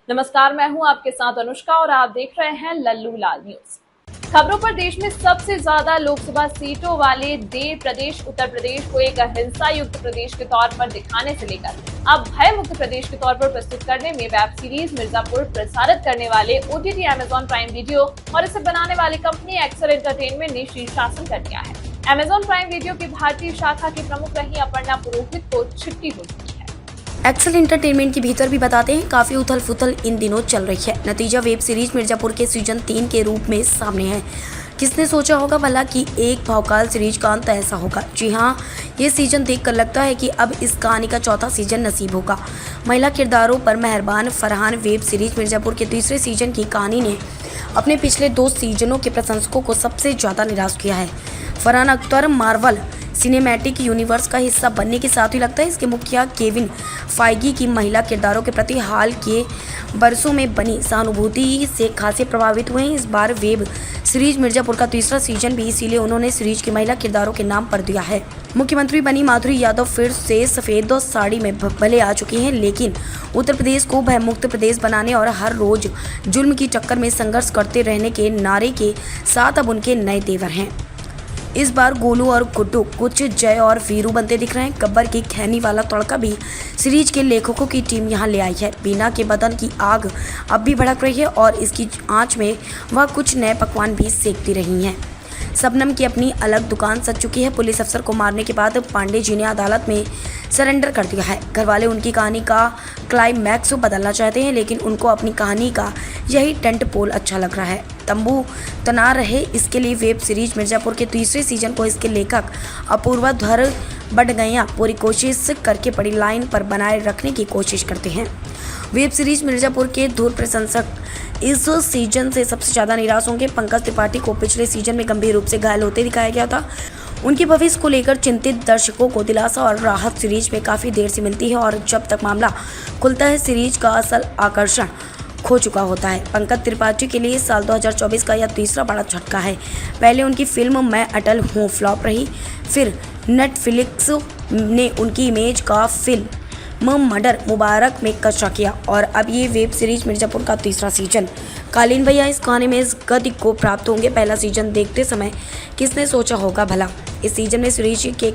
नमस्कार, मैं हूं आपके साथ अनुष्का और आप देख रहे हैं लल्लू लाल न्यूज। खबरों पर देश में सबसे ज्यादा लोकसभा सीटों वाले देव प्रदेश उत्तर प्रदेश को एक अहिंसा युक्त प्रदेश के तौर पर दिखाने से लेकर अब भय मुक्त प्रदेश के तौर पर प्रस्तुत करने में वेब सीरीज मिर्जापुर प्रसारित करने वाले ओटीटी अमेजॉन प्राइम वीडियो और इसे बनाने वाली कंपनी एक्सेल एंटरटेनमेंट ने शीर्षासन कर दिया है। अमेजॉन प्राइम वीडियो की भारतीय शाखा की प्रमुख रही अपर्णा पुरोहित को छुट्टी हो चुकी है। एक्सेल एंटरटेनमेंट के भीतर भी बताते हैं काफी उथल फुथल इन दिनों चल रही है। नतीजा वेब सीरीज मिर्जापुर के सीजन 3 के रूप में सामने है। किसने सोचा होगा भला कि एक भौकाल सीरीज का अंत ऐसा होगा। जी हाँ, ये सीजन देखकर लगता है कि अब इस कहानी का चौथा सीजन नसीब होगा। महिला किरदारों पर मेहरबान फरहान वेब सीरीज मिर्जापुर के तीसरे सीजन की कहानी ने अपने पिछले 2 सीजनों के प्रशंसकों को सबसे ज्यादा निराश किया है। Farhan Akhtar Marvel cinematic universe का हिस्सा बनने के साथ ही लगता है इसके मुखिया केविन फाइगी की महिला किरदारों के प्रति हाल के बरसों में बनी सहानुभूति से खासे प्रभावित हुए हैं। इस बार वेब सीरीज मिर्जापुर का तीसरा सीजन भी इसीलिए उन्होंने सीरीज की महिला किरदारों के नाम पर दिया है। मुख्यमंत्री बनी माधुरी यादव फिर से सफेद साड़ी में भले आ चुकी हैं, लेकिन उत्तर प्रदेश को भयमुक्त प्रदेश बनाने और हर रोज जुल्म की टक्कर में संघर्ष करते रहने के नारे के साथ अब उनके नए तेवर हैं। इस बार गोलू और गुड्डू कुछ जय और वीरू बनते दिख रहे हैं। गब्बर की खैनी वाला तड़का भी सीरीज के लेखकों की टीम यहां ले आई है। बीना के बदन की आग अब भी भड़क रही है और इसकी आंच में वह कुछ नए पकवान भी सेकती रही हैं। शबनम की अपनी अलग दुकान सज चुकी है। पुलिस अफसर को मारने के बाद पांडे जी ने अदालत में सरेंडर कर दिया है। घरवाले उनकी कहानी का क्लाइमैक्स बदलना चाहते हैं, लेकिन उनको अपनी कहानी का यही टेंट पोल अच्छा लग रहा है। तंबू तना रहे, इसके लिए वेब सीरीज मिर्जापुर के तीसरे सीजन को इसके लेखक अपूर्वा धर बडगैया पूरी कोशिश करके बड़ी लाइन पर बनाए रखने की कोशिश करते हैं। वेब सीरीज मिर्जापुर के धुर प्रशंसक इस सीजन से सबसे ज़्यादा निराश होंगे। पंकज त्रिपाठी को पिछले सीजन में गंभीर रूप से घायल होते दिखाया गया था। उनके भविष्य को लेकर चिंतित दर्शकों को दिलासा और राहत सीरीज में काफ़ी देर से मिलती है और जब तक मामला खुलता है सीरीज का असल आकर्षण खो चुका होता है। पंकज त्रिपाठी के लिए साल 2024 का यह तीसरा बड़ा झटका है। पहले उनकी फिल्म मैं अटल हूँ फ्लॉप रही, फिर नेटफ्लिक्स ने उनकी इमेज का फिल्म मर्डर मुबारक में कच्चा किया और अब ये वेब सीरीज मिर्जापुर का तीसरा सीजन। कालीन भैया इस कहानी में इस गति को प्राप्त होंगे। पहला सीजन देखते समय किसने सोचा होगा भला। इस सीजन में सीरीज के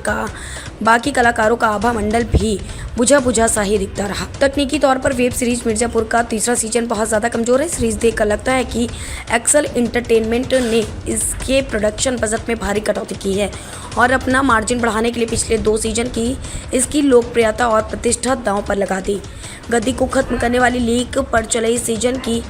बाकी कलाकारों का आभा मंडल भी बुझा बुझा सा ही दिखता रहा। तकनीकी तौर पर वेब सीरीज मिर्जापुर का तीसरा सीजन बहुत ज़्यादा कमजोर है। सीरीज देखकर लगता है कि एक्सेल एंटरटेनमेंट ने इसके प्रोडक्शन बजट में भारी कटौती की है और अपना मार्जिन बढ़ाने के लिए पिछले 2 सीजन की इसकी लोकप्रियता और प्रतिष्ठा दांव पर लगा दी। गद्दी को खत्म करने वाली लीक पर चले इस सीजन की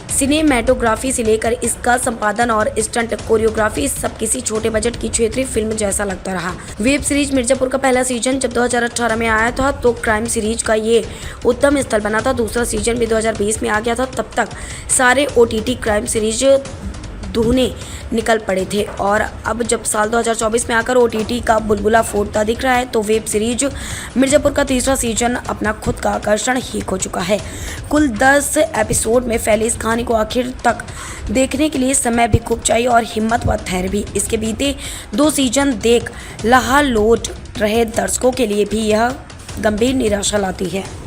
सिनेमेटोग्राफी से लेकर इसका संपादन और स्टंट कोरियोग्राफी सब किसी छोटे बजट की क्षेत्रीय फिल्म जैसा लगता रहा। वेब सीरीज मिर्जापुर का पहला सीजन जब 2018 में आया था तो क्राइम सीरीज का ये उत्तम स्थल बना था। दूसरा सीजन भी 2020 में आ गया था। तब तक सारे ओटीटी क्राइम सीरीज धुने निकल पड़े थे और अब जब साल 2024 में आकर ओटीटी का बुलबुला फूटता दिख रहा है तो वेब सीरीज मिर्जापुर का तीसरा सीजन अपना खुद का आकर्षण ही खो चुका है। कुल 10 एपिसोड में फैली इस कहानी को आखिर तक देखने के लिए समय भी खूब चाहिए और हिम्मत व धैर्य भी। इसके बीते 2 सीजन देख लहालोट रहे दर्शकों के लिए भी यह गंभीर निराशा लाती है।